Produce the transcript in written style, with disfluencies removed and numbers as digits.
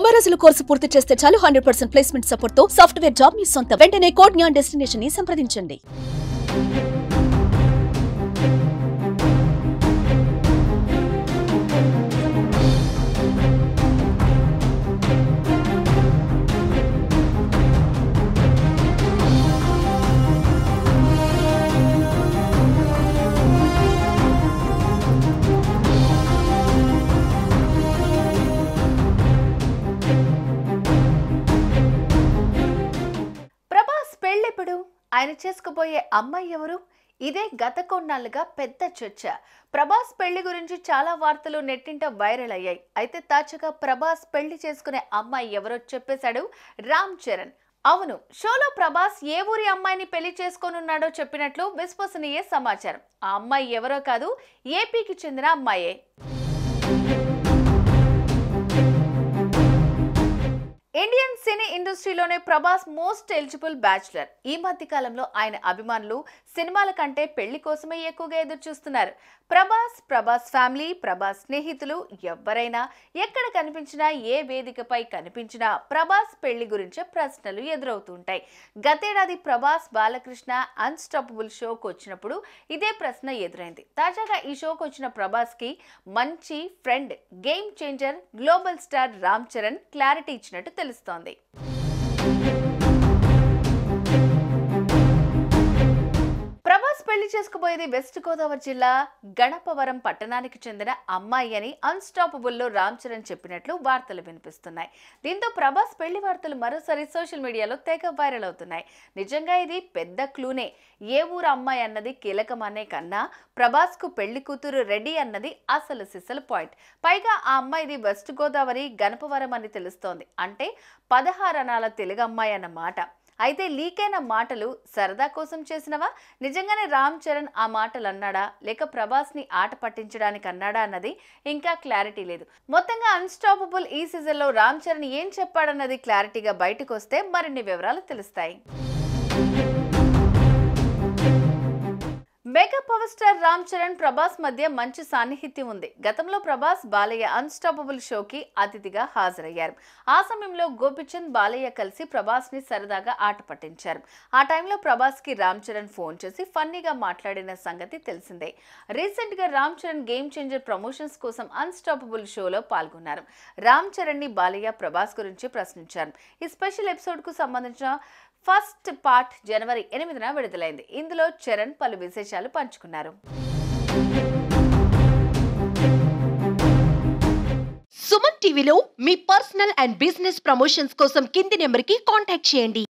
90 రోజుల కోర్సు పూర్తి చేస్తే చాలు 100% ప్లేస్మెంట్ సపోర్ట్ తో సాఫ్ట్వేర్ జాబ్ మీ సొంతం. వెంటనే కోడ్ జ్ఞాన్ డెస్టినేషన్ ని సంప్రదించండి. పెళ్ళెప్పుడు ఆయన చేసుకోబోయే అమ్మాయి ఎవరు? ఇదే గత కొన్నాళ్ళుగా పెద్ద చర్చ. ప్రభాస్ పెళ్లి గురించి చాలా వార్తలు నెట్టింట వైరల్ అయ్యాయి. అయితే తాజాగా ప్రభాస్ పెళ్లి చేసుకునే అమ్మాయి ఎవరో చెప్పేశాడు రామ్ చరణ్. అవును, షోలో ప్రభాస్ ఏ ఊరి అమ్మాయిని పెళ్లి చేసుకోనున్నాడో చెప్పినట్లు విశ్వసనీయ సమాచారం. ఆ అమ్మాయి ఎవరో కాదు, ఏపీకి చెందిన అమ్మాయే. Indian cine ఇండస్ట్రీలోనే Prabhas most eligible bachelor. ఈ మధ్య కాలంలో ఆయన అభిమానులు సినిమాల కంటే పెళ్లి కోసమే ఎక్కువగా ఎదురు చూస్తున్నారు. ప్రభాస్ ఫ్యామిలీ, ప్రభాస్ స్నేహితులు ఎవరైనా ఎక్కడ కనిపించినా, ఏ వేదికపై కనిపించినా ప్రభాస్ పెళ్లి గురించే ప్రశ్నలు ఎదురవుతుంటాయి. గతేడాది ప్రభాస్ బాలకృష్ణ అన్స్టాపబుల్ షోకు వచ్చినప్పుడు ఇదే ప్రశ్న ఎదురైంది. తాజాగా ఈ షోకు వచ్చిన ప్రభాస్ కి మంచి friend, game changer, global star Ram Charan clarity ఇచ్చినట్టు తెలుస్తోంది. ప్రభాస్ పెళ్లి చేసుకోబోయేది వెస్ట్ గోదావరి జిల్లా గణపవరం పట్టణానికి చెందిన అమ్మాయి అని అన్స్టాపబుల్లో రామ్ చరణ్ చెప్పినట్లు వార్తలు వినిపిస్తున్నాయి. దీంతో ప్రభాస్ పెళ్లి వార్తలు మరోసారి సోషల్ మీడియాలో తెగ వైరల్ అవుతున్నాయి. నిజంగా ఇది పెద్ద క్లూనే. ఏ ఊరు అమ్మాయి అన్నది కీలకమనే కన్నా ప్రభాస్ కు పెళ్లి కూతురు రెడీ అన్నది అసలు సిసలు పాయింట్. పైగా ఆ అమ్మాయిది వెస్ట్ గోదావరి గణపవరం అని తెలుస్తోంది. అంటే 16 అనాల తెలుగు అమ్మాయి అన్నమాట. అయితే లీకైన మాటలు సరదా కోసం చేసినవా, నిజంగానే రామ్ చరణ్ ఆ మాటలు అన్నాడా, లేక ప్రభాస్ ని ఆట పట్టించడానికి అన్నాడా అన్నది ఇంకా క్లారిటీ లేదు. మొత్తంగా అన్స్టాపబుల్ ఈ సీజన్ లో రామ్ చరణ్ ఏం చెప్పాడన్నది క్లారిటీగా బయటకు వస్తే మరిన్ని వివరాలు తెలుస్తాయి. Mega power star Ram Charan Prabhas మధ్య మంచి సాన్నిహిత్యం ఉంది. గతంలో ప్రభాస్ బాలయ్య అన్స్టాపబుల్ షోకి అతిథిగా హాజరయ్యారు. ఆ సమయంలో గోపిచంద్, బాలయ్య కలిసి ప్రభాస్ ని సరదాగా ఆట పట్టించారు. ఆ టైంలో ప్రభాస్ కి రామ్ చరణ్ ఫోన్ చేసి ఫన్నీగా మాట్లాడిన సంగతి తెలిసిందే. రీసెంట్ గా Ram Charan game changer promotions కోసం అన్స్టాపబుల్ షోలో పాల్గొన్నారు. రామ్ చరణ్ ని బాలయ్య ప్రభాస్ గురించి ప్రశ్నించారు. ఈ స్పెషల్ ఎపిసోడ్ కు సంబంధించిన ఫస్ట్ పార్ట్ జనవరి 8న విడుదలైంది. ఇందులో చరణ్ పలు విశేషాలు పంచుకున్నారు. సుమన్ టీవీలో మీ పర్సనల్ అండ్ బిజినెస్ ప్రమోషన్స్ కోసం కింది నెంబర్కి కాంటాక్ట్ చేయండి.